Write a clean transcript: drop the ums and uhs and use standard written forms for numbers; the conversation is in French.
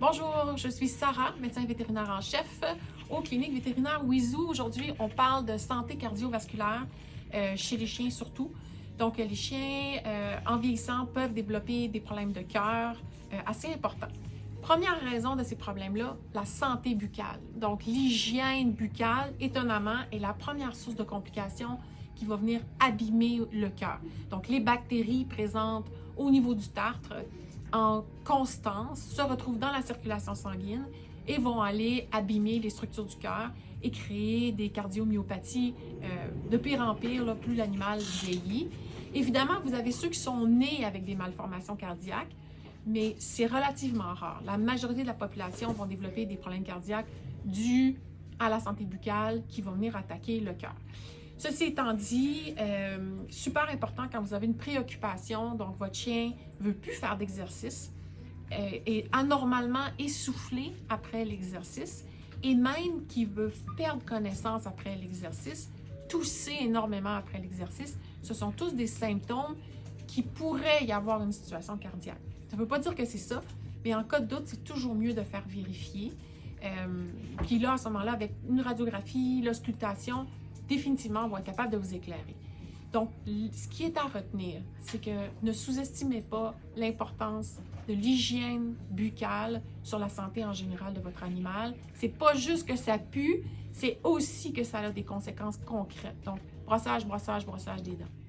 Bonjour, je suis Sarah, médecin vétérinaire en chef aux cliniques vétérinaires Wizou. Aujourd'hui, on parle de santé cardiovasculaire chez les chiens surtout. Donc, les chiens en vieillissant peuvent développer des problèmes de cœur assez importants. Première raison de ces problèmes-là, la santé buccale. Donc, l'hygiène buccale, étonnamment, est la première source de complications qui va venir abîmer le cœur. Donc, les bactéries présentes au niveau du tartre en constance se retrouvent dans la circulation sanguine et vont aller abîmer les structures du cœur et créer des cardiomyopathies de pire en pire, là, plus l'animal vieillit. Évidemment, vous avez ceux qui sont nés avec des malformations cardiaques, mais c'est relativement rare. La majorité de la population vont développer des problèmes cardiaques dus à la santé buccale qui vont venir attaquer le cœur. Ceci étant dit, super important quand vous avez une préoccupation, donc votre chien ne veut plus faire d'exercice, est anormalement essoufflé après l'exercice et même qu'il veut perdre connaissance après l'exercice, tousser énormément après l'exercice, ce sont tous des symptômes qui pourraient y avoir une situation cardiaque. Ça ne veut pas dire que c'est ça, mais en cas de doute, c'est toujours mieux de faire vérifier. Puis là, à ce moment-là, avec une radiographie, l'auscultation, définitivement, on va être capable de vous éclairer. Donc, ce qui est à retenir, c'est que ne sous-estimez pas l'importance de l'hygiène buccale sur la santé en général de votre animal. C'est pas juste que ça pue, c'est aussi que ça a des conséquences concrètes. Donc, brossage, brossage, brossage des dents.